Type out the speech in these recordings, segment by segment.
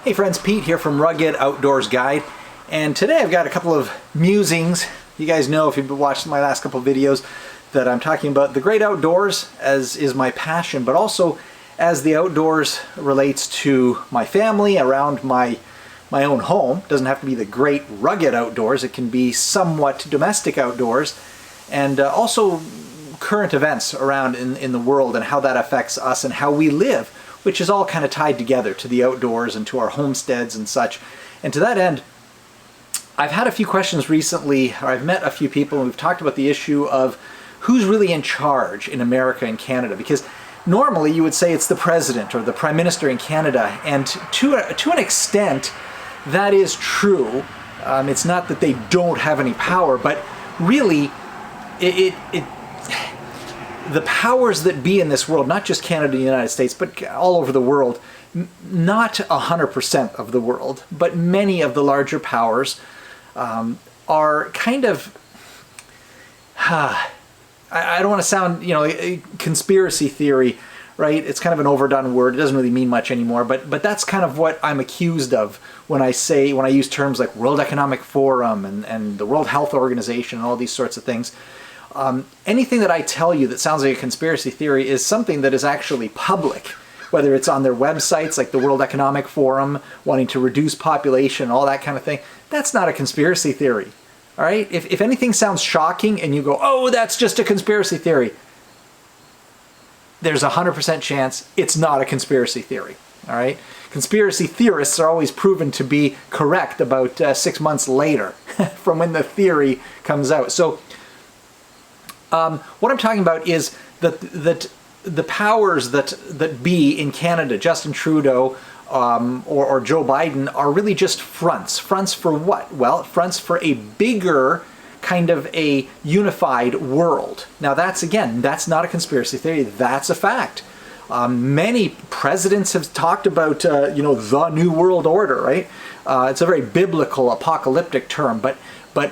Hey friends, Pete here from Rugged Outdoors Guide, and today I've got a couple of musings. You guys know, if you've been watching my last couple of videos, that I'm talking about the great outdoors as is my passion, but also as the outdoors relates to my family, around my own home. It doesn't have to be the great rugged outdoors, it can be somewhat domestic outdoors, and also current events around in the world and how that affects us and how we live, which is all kind of tied together to the outdoors and to our homesteads and such. And to that end, I've had a few questions recently, or I've met a few people, and we've talked about the issue of who's really in charge in America and Canada, because normally you would say it's the president or the prime minister in Canada, and to an extent that is true. It's not that they don't have any power, but really the powers that be in this world, not just Canada and the United States, but all over the world, not 100% of the world, but many of the larger powers are kind of, I don't want to sound, a conspiracy theory, right? It's kind of an overdone word. It doesn't really mean much anymore, but that's kind of what I'm accused of when I use terms like World Economic Forum and the World Health Organization and all these sorts of things. Anything that I tell you that sounds like a conspiracy theory is something that is actually public, whether it's on their websites like the World Economic Forum, wanting to reduce population, all that kind of thing. That's not a conspiracy theory, all right? If anything sounds shocking and you go, oh, that's just a conspiracy theory, there's a 100% chance it's not a conspiracy theory, all right? Conspiracy theorists are always proven to be correct about 6 months later from when the theory comes out. So what I'm talking about is that the powers that be in Canada, Justin Trudeau or Joe Biden, are really just fronts. Fronts for what? Well, fronts for a bigger kind of a unified world. Now that's not a conspiracy theory, that's a fact. Many presidents have talked about, the New World Order, right? It's a very biblical, apocalyptic term, but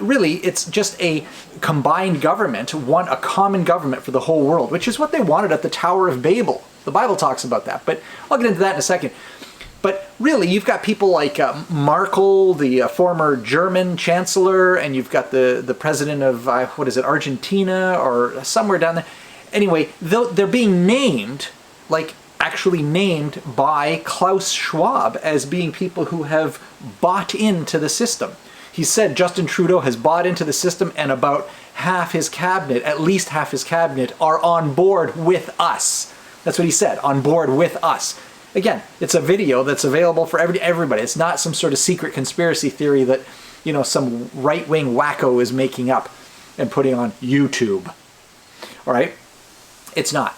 really it's just a combined government, a common government for the whole world, which is what they wanted at the Tower of Babel. The Bible talks about that, but I'll get into that in a second. But really, you've got people like Merkel, the former German chancellor, and you've got the president of, Argentina, or somewhere down there. Anyway, they're being named, actually named by Klaus Schwab as being people who have bought into the system. He said Justin Trudeau has bought into the system, and about half his cabinet, at least half his cabinet, are on board with us. That's what he said, on board with us. Again, it's a video that's available for everybody. It's not some sort of secret conspiracy theory that, some right-wing wacko is making up and putting on YouTube. All right? It's not.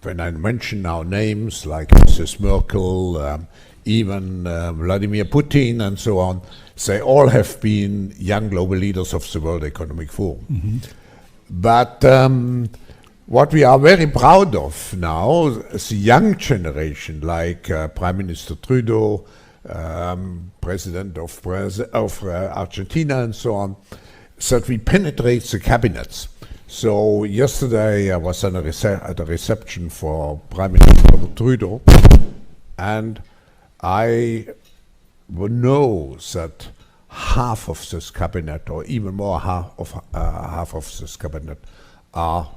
When I mention now names like Mrs. Merkel, even Vladimir Putin and so on, they all have been young global leaders of the World Economic Forum. Mm-hmm. But what we are very proud of now is the young generation, like Prime Minister Trudeau, President of Argentina and so on, that we penetrate the cabinets. So yesterday I was at a reception for Prime Minister Trudeau, and I know that half of this cabinet, or even more, half of this cabinet are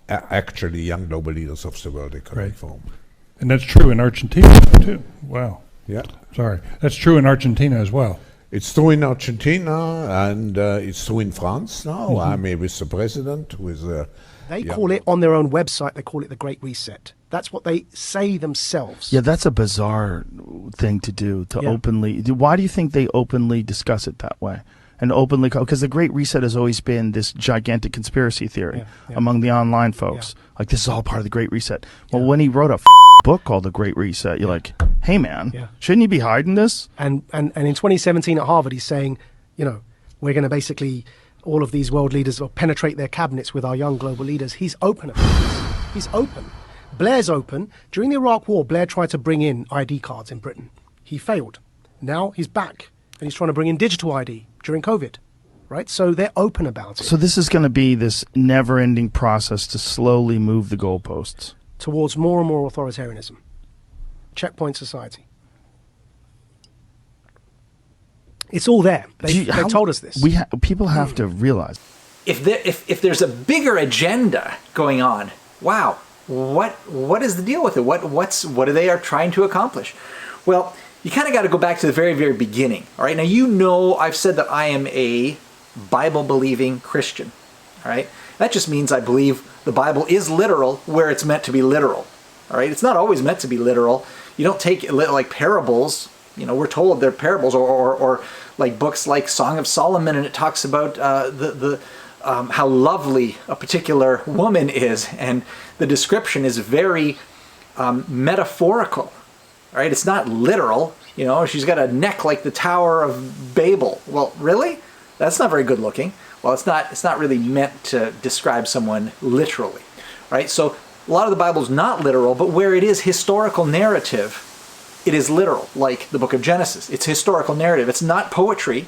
actually young global leaders of the World Economic Forum. And that's true in Argentina too. Wow. Yeah. Sorry. That's true in Argentina as well. It's true in Argentina, and it's true in France now. Mm-hmm. I mean, with the president, They call it on their own website, they call it the Great Reset. That's what they say themselves. Yeah, that's a bizarre thing to do, openly. Why do you think they openly discuss it that way? And openly, because the Great Reset has always been this gigantic conspiracy theory among the online folks. Like, this is all part of the Great Reset. Well, when he wrote a book called The Great Reset, you're like, hey man, shouldn't you be hiding this? And in 2017 at Harvard, he's saying, we're going to basically, all of these world leaders will penetrate their cabinets with our young global leaders. He's open about this. He's open. Blair's open. During the Iraq War, Blair tried to bring in ID cards in Britain. He failed. Now he's back, and he's trying to bring in digital ID during COVID, right? So they're open about it. So this is going to be this never-ending process to slowly move the goalposts towards more and more authoritarianism. checkpoint society. It's all there. They told us this. People have to realize. If there's a bigger agenda going on, wow, what is the deal with it? What are they are trying to accomplish? Well, you kind of got to go back to the very, very beginning. All right. Now, you know, I've said that I am a Bible-believing Christian. All right. That just means I believe the Bible is literal where it's meant to be literal. All right. It's not always meant to be literal. You don't take it like parables. You know, we're told they're parables, or like books like Song of Solomon, and it talks about how lovely a particular woman is, and the description is very metaphorical. All right, it's not literal. You know, she's got a neck like the Tower of Babel. Well, really? That's not very good looking. Well, it's not really meant to describe someone literally, right? So a lot of the Bible is not literal, but where it is historical narrative, it is literal, like the book of Genesis. It's historical narrative. It's not poetry,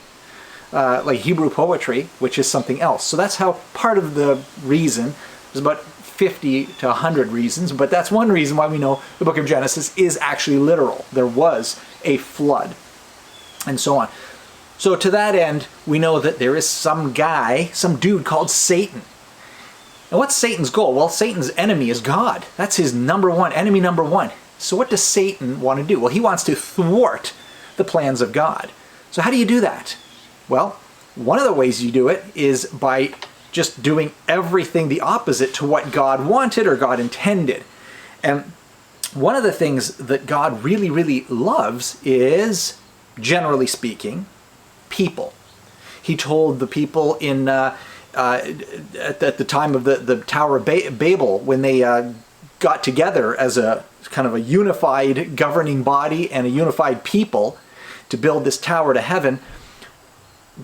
like Hebrew poetry, which is something else. So that's how part of the reason, there's about 50 to 100 reasons, but that's one reason why we know the book of Genesis is actually literal. There was a flood, and so on. So to that end, we know that there is some guy, some dude called Satan. And what's Satan's goal? Well, Satan's enemy is God. That's his enemy number one. So what does Satan want to do? Well, he wants to thwart the plans of God. So how do you do that? Well, one of the ways you do it is by just doing everything the opposite to what God wanted or God intended. And one of the things that God really, really loves is, generally speaking, people. He told the people in at the time of the Tower of Babel, when they got together as a kind of a unified governing body and a unified people to build this tower to heaven,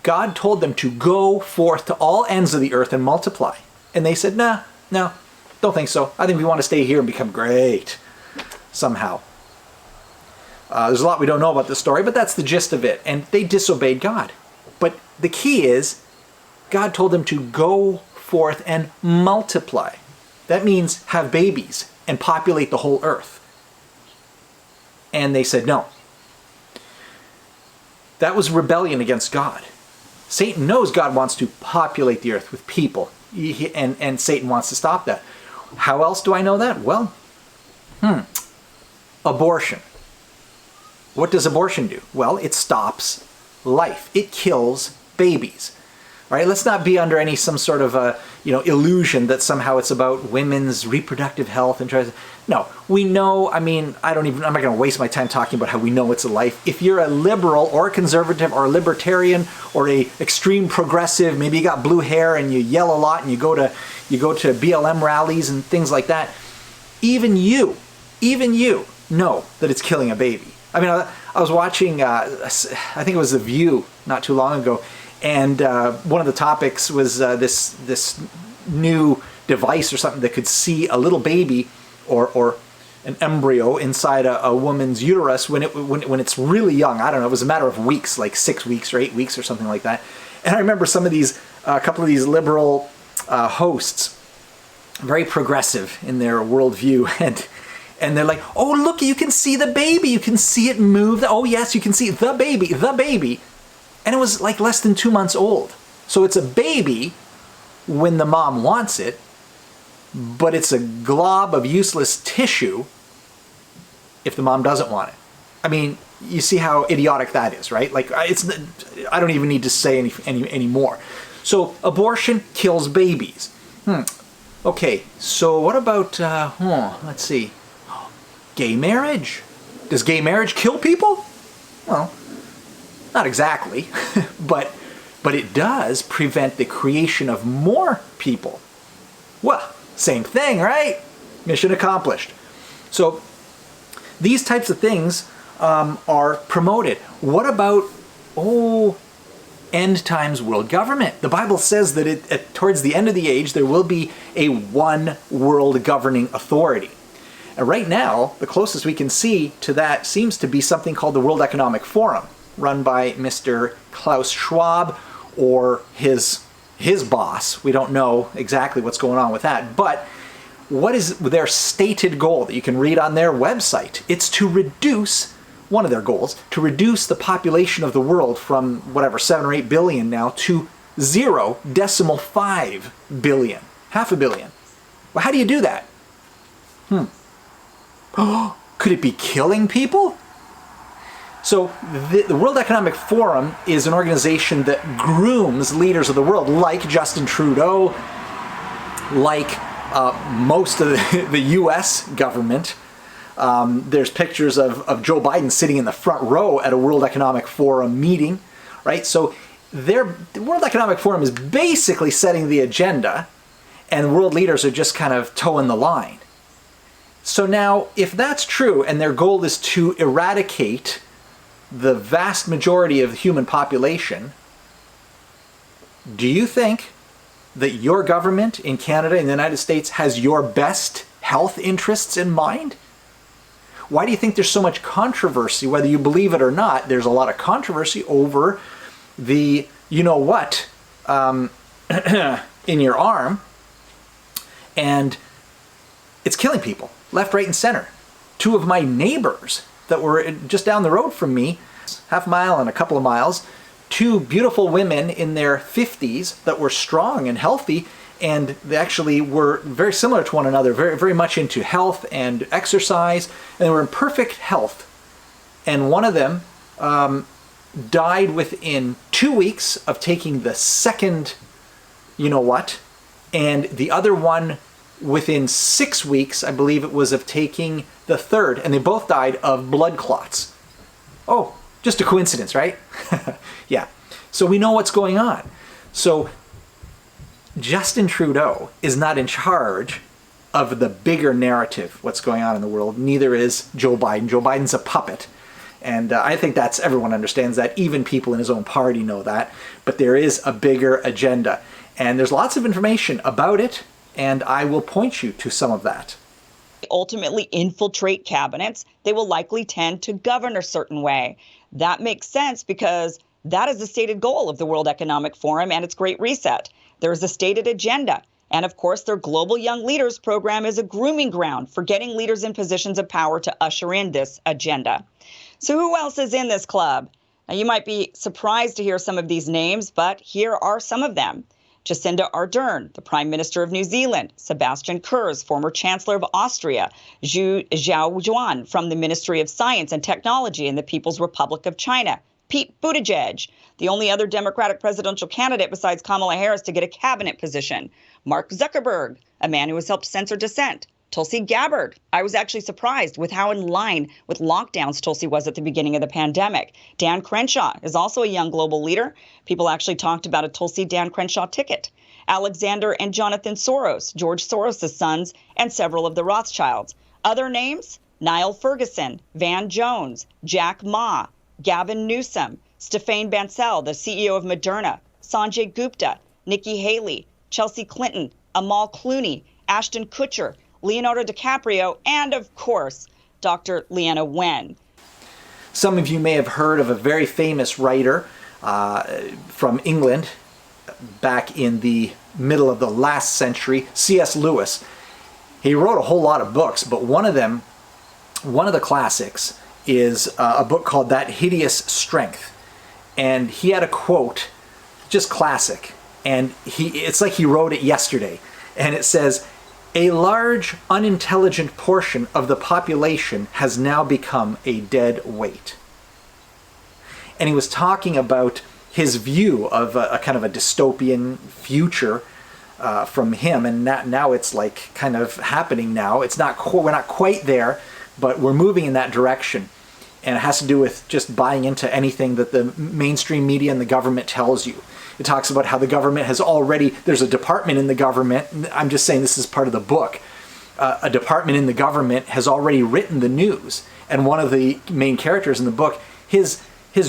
God told them to go forth to all ends of the earth and multiply. And they said, no, don't think so. I think we want to stay here and become great somehow. There's a lot we don't know about the story, but that's the gist of it. And they disobeyed God. But the key is, God told them to go forth and multiply. That means have babies and populate the whole earth. And they said no. That was rebellion against God. Satan knows God wants to populate the earth with people, and Satan wants to stop that. How else do I know that? Well, abortion. What does abortion do? Well, it stops life. It kills babies. All right, let's not be under some sort of illusion that somehow it's about women's reproductive health and no, we know. I mean, I'm not going to waste my time talking about how we know it's a life. If you're a liberal or a conservative or a libertarian or a extreme progressive, maybe you got blue hair and you yell a lot and you go to BLM rallies and things like that, even you know that it's killing a baby. I mean, I was watching, I think it was The View not too long ago, and one of the topics was this new device or something that could see a little baby or an embryo inside a woman's uterus when it's really young. I don't know. It was a matter of weeks, like 6 weeks or 8 weeks or something like that. And I remember a couple of these liberal hosts, very progressive in their worldview, and they're like, "Oh, look, you can see the baby. You can see it move. Oh, yes, you can see the baby." And it was like less than 2 months old. So it's a baby when the mom wants it, but it's a glob of useless tissue if the mom doesn't want it. I mean, you see how idiotic that is, right? Like, I don't even need to say any more. So abortion kills babies. Okay, so what about, let's see, gay marriage? Does gay marriage kill people? Well, not exactly, but it does prevent the creation of more people. Well, same thing, right? Mission accomplished. So these types of things are promoted. What about, end times world government? The Bible says that towards the end of the age, there will be a one world governing authority. And right now, the closest we can see to that seems to be something called the World Economic Forum, run by Mr. Klaus Schwab or his boss. We don't know exactly what's going on with that. But what is their stated goal that you can read on their website? It's to reduce, one of their goals, to reduce the population of the world from whatever, 7 or 8 billion now to 0.5 billion. Half a billion. Well, how do you do that? Could it be killing people? So the World Economic Forum is an organization that grooms leaders of the world, like Justin Trudeau, like most of the U.S. government. There's pictures of Joe Biden sitting in the front row at a World Economic Forum meeting, right? So the World Economic Forum is basically setting the agenda, and world leaders are just kind of towing the line. So now, if that's true, and their goal is to eradicate the vast majority of the human population, do you think that your government in Canada and the United States has your best health interests in mind? Why do you think there's so much controversy? Whether you believe it or not, there's a lot of controversy over the, you know what, in your arm, and it's killing people left, right, and center. 2 of my neighbors that were just down the road from me, half a mile and a couple of miles, 2 beautiful women in their 50s that were strong and healthy, and they actually were very similar to one another, very, very much into health and exercise, and they were in perfect health. And one of them died within 2 weeks of taking the second, you know what, and the other one within 6 weeks, I believe it was, of taking the third, and they both died of blood clots. Oh, just a coincidence, right? Yeah. So we know what's going on. So Justin Trudeau is not in charge of the bigger narrative, what's going on in the world. Neither is Joe Biden. Joe Biden's a puppet. And I think everyone understands that. Even people in his own party know that. But there is a bigger agenda. And there's lots of information about it, and I will point you to some of that. Ultimately infiltrate cabinets, they will likely tend to govern a certain way. That makes sense because that is the stated goal of the World Economic Forum and its Great Reset. There is a stated agenda. And of course, their Global Young Leaders program is a grooming ground for getting leaders in positions of power to usher in this agenda. So who else is in this club? Now, you might be surprised to hear some of these names, but here are some of them. Jacinda Ardern, the Prime Minister of New Zealand, Sebastian Kurz, former Chancellor of Austria, Zhou Zhaojuan from the Ministry of Science and Technology in the People's Republic of China, Pete Buttigieg, the only other Democratic presidential candidate besides Kamala Harris to get a cabinet position, Mark Zuckerberg, a man who has helped censor dissent, Tulsi Gabbard. I was actually surprised with how in line with lockdowns Tulsi was at the beginning of the pandemic. Dan Crenshaw is also a young global leader. People actually talked about a Tulsi-Dan Crenshaw ticket. Alexander and Jonathan Soros, George Soros' sons, and several of the Rothschilds. Other names? Niall Ferguson, Van Jones, Jack Ma, Gavin Newsom, Stéphane Bancel, the CEO of Moderna, Sanjay Gupta, Nikki Haley, Chelsea Clinton, Amal Clooney, Ashton Kutcher, Leonardo DiCaprio, and of course, Dr. Leana Wen. Some of you may have heard of a very famous writer from England back in the middle of the last century, C.S. Lewis. He wrote a whole lot of books, but one of the classics is a book called That Hideous Strength. And he had a quote, just classic, and it's like he wrote it yesterday. And it says, "A large, unintelligent portion of the population has now become a dead weight." And he was talking about his view of a kind of a dystopian future from him, and now it's like kind of happening now. It's not we're not quite there, but we're moving in that direction. And it has to do with just buying into anything that the mainstream media and the government tells you. It talks about how the government has already, there's a department in the government, I'm just saying this is part of the book, a department in the government has already written the news. And one of the main characters in the book, his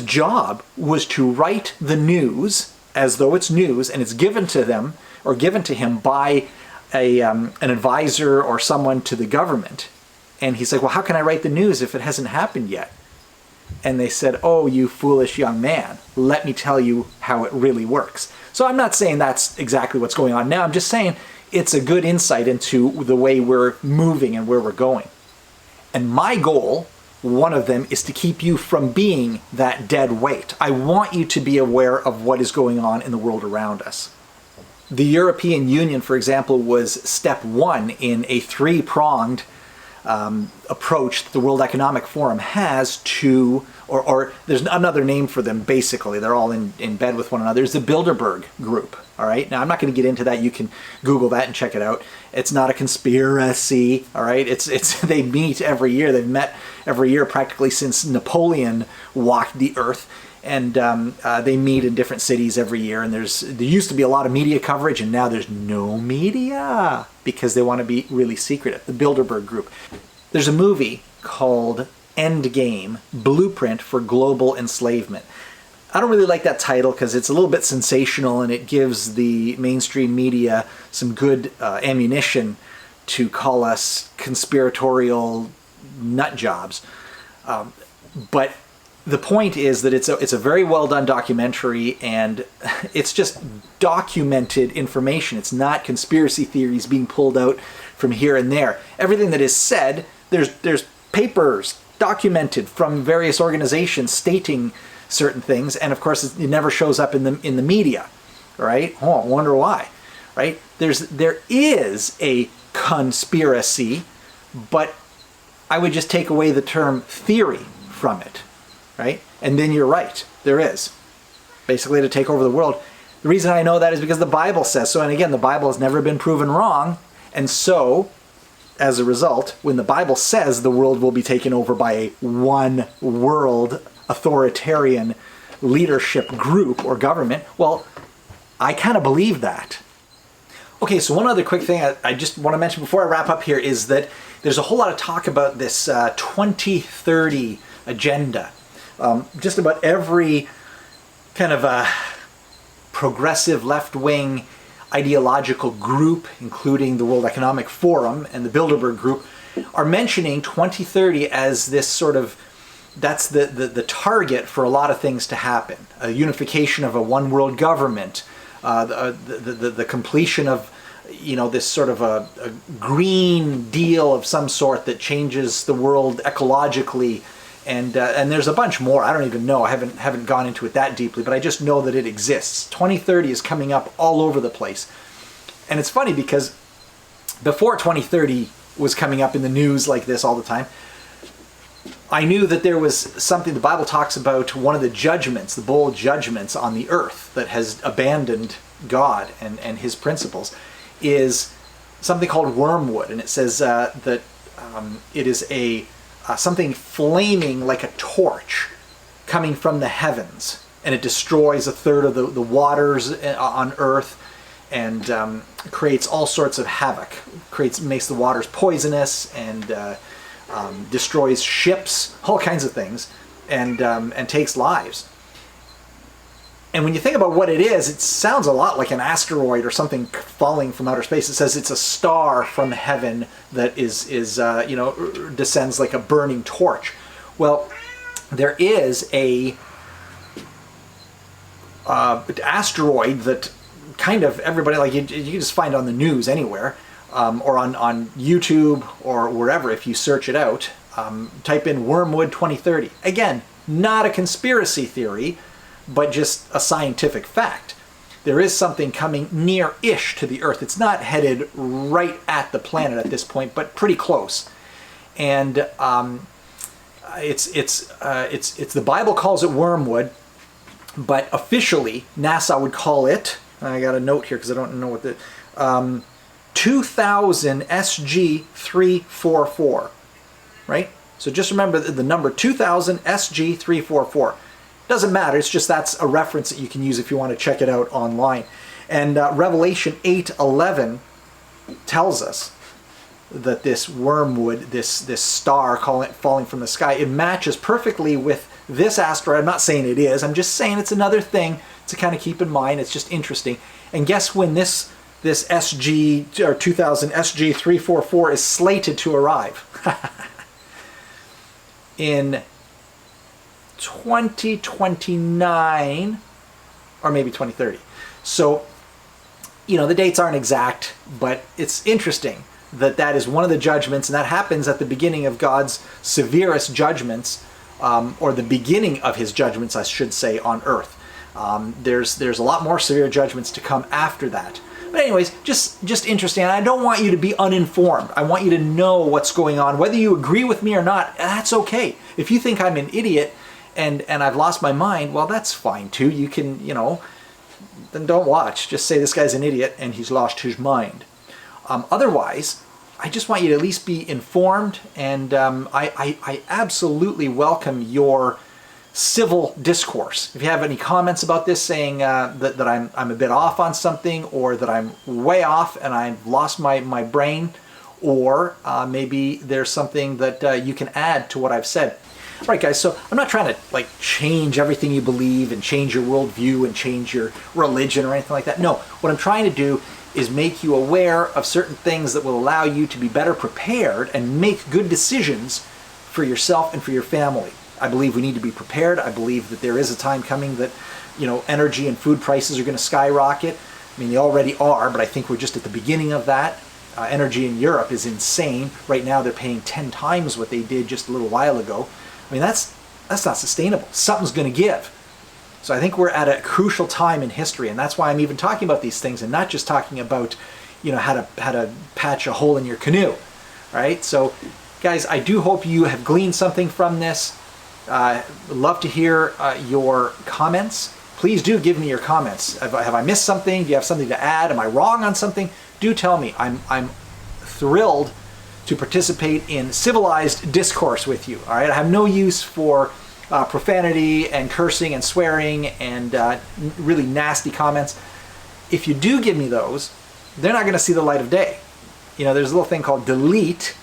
job was to write the news as though it's news, and it's given to them, or given to him by an advisor or someone to the government. And he's like, well, how can I write the news if it hasn't happened yet? And they said, oh, you foolish young man, let me tell you how it really works. So I'm not saying that's exactly what's going on now. I'm just saying it's a good insight into the way we're moving and where we're going. And my goal, one of them, is to keep you from being that dead weight. I want you to be aware of what is going on in the world around us. The European Union, for example, was step one in a three-pronged approach that the World Economic Forum has to, or there's another name for them, basically. They're all in bed with one another. It's the Bilderberg Group, all right? Now, I'm not going to get into that. You can Google that and check it out. It's not a conspiracy, all right? It's they meet every year. They've met every year practically since Napoleon walked the earth. And they meet in different cities every year. And there used to be a lot of media coverage, and now there's no media because they want to be really secretive. The Bilderberg Group. There's a movie called Endgame: Blueprint for Global Enslavement. I don't really like that title because it's a little bit sensational, and it gives the mainstream media some good ammunition to call us conspiratorial nut jobs. But the point is that it's a very well done documentary, and it's just documented information. It's not conspiracy theories being pulled out from here and there. Everything that is said, there's papers documented from various organizations stating certain things, and of course it never shows up in the media, right? Oh, I wonder why, right? There is a conspiracy, but I would just take away the term theory from it. Right? And then you're right. There is. Basically to take over the world. The reason I know that is because the Bible says so. And again, the Bible has never been proven wrong. And so, as a result, when the Bible says the world will be taken over by a one world authoritarian leadership group or government, well, I kind of believe that. Okay, so one other quick thing I just want to mention before I wrap up here is that there's a whole lot of talk about this 2030 agenda. Just about every kind of progressive left-wing ideological group, including the World Economic Forum and the Bilderberg Group, are mentioning 2030 as this sort of, that's the target for a lot of things to happen. A unification of a one world government, the completion of, this sort of a green deal of some sort that changes the world ecologically. And there's a bunch more. I don't even know. I haven't gone into it that deeply, but I just know that it exists. 2030 is coming up all over the place. And it's funny because before 2030 was coming up in the news like this all the time, I knew that there was something the Bible talks about, one of the judgments, the bowl judgments on the earth that has abandoned God and his principles, is something called wormwood. And it says that it is something flaming like a torch coming from the heavens, and it destroys a third of the waters on earth, and creates all sorts of havoc. Makes the waters poisonous, and destroys ships, all kinds of things, and takes lives. And when you think about what it is, it sounds a lot like an asteroid or something falling from outer space. It says it's a star from heaven that descends like a burning torch. Well, there is a asteroid that kind of everybody, like you just find on the news anywhere, or on YouTube or wherever if you search it out. Type in Wormwood 2030. Again, not a conspiracy theory, but just a scientific fact. There is something coming near-ish to the Earth. It's not headed right at the planet at this point, but pretty close. And it's the Bible calls it wormwood, but officially NASA would call it. I got a note here because I don't know what the 2000 SG 344, right? So just remember the number 2000 SG 344. Doesn't matter, it's just that's a reference that you can use if you want to check it out online. And Revelation 8:11 tells us that this wormwood, this star falling from the sky, it matches perfectly with this asteroid. I'm not saying it is, I'm just saying it's another thing to kind of keep in mind. It's just interesting. And guess when this SG, or 2000 SG 344 is slated to arrive? In 2029 or maybe 2030. So the dates aren't exact, but it's interesting that that is one of the judgments, and that happens at the beginning of God's severest judgments, or the beginning of his judgments, I should say, on earth. There's a lot more severe judgments to come after that. But anyways, just interesting. And I don't want you to be uninformed. I want you to know what's going on. Whether you agree with me or not, that's okay. If you think I'm an idiot and I've lost my mind, well, that's fine too. You can, then don't watch. Just say this guy's an idiot and he's lost his mind. Otherwise, I just want you to at least be informed, and I absolutely welcome your civil discourse. If you have any comments about this, saying that I'm a bit off on something, or that I'm way off and I've lost my brain, or maybe there's something that you can add to what I've said. All right, guys, so I'm not trying to change everything you believe and change your worldview and change your religion or anything like that. No, what I'm trying to do is make you aware of certain things that will allow you to be better prepared and make good decisions for yourself and for your family. I believe we need to be prepared. I believe that there is a time coming that, energy and food prices are going to skyrocket. I mean, they already are, but I think we're just at the beginning of that. Energy in Europe is insane. Right now they're paying 10 times what they did just a little while ago. I mean, that's not sustainable. Something's going to give. So I think we're at a crucial time in history, and that's why I'm even talking about these things and not just talking about, how to patch a hole in your canoe, right? So, guys, I do hope you have gleaned something from this. Love to hear your comments. Please do give me your comments. Have I missed something? Do you have something to add? Am I wrong on something? Do tell me. I'm thrilled to participate in civilized discourse with you. All right, I have no use for profanity and cursing and swearing and really nasty comments. If you do give me those, they're not going to see the light of day. There's a little thing called delete,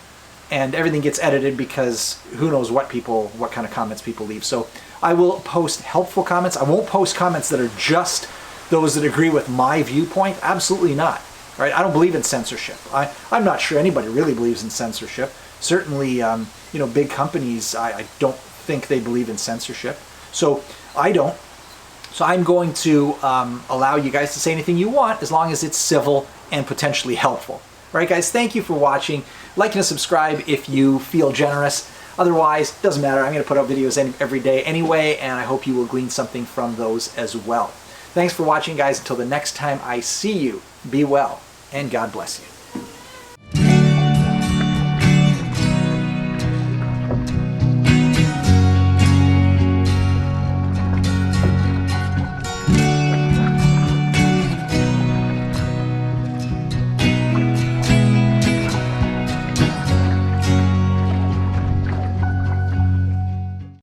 and everything gets edited because who knows what kind of comments people leave. So I will post helpful comments. I won't post comments that are just those that agree with my viewpoint. Absolutely not. All right, I don't believe in censorship. I'm not sure anybody really believes in censorship. Certainly, big companies, I don't think they believe in censorship. So I don't. So I'm going to allow you guys to say anything you want as long as it's civil and potentially helpful. All right, guys, thank you for watching. Like and subscribe if you feel generous. Otherwise, doesn't matter. I'm going to put out videos every day anyway, and I hope you will glean something from those as well. Thanks for watching, guys. Until the next time I see you, be well, and God bless you.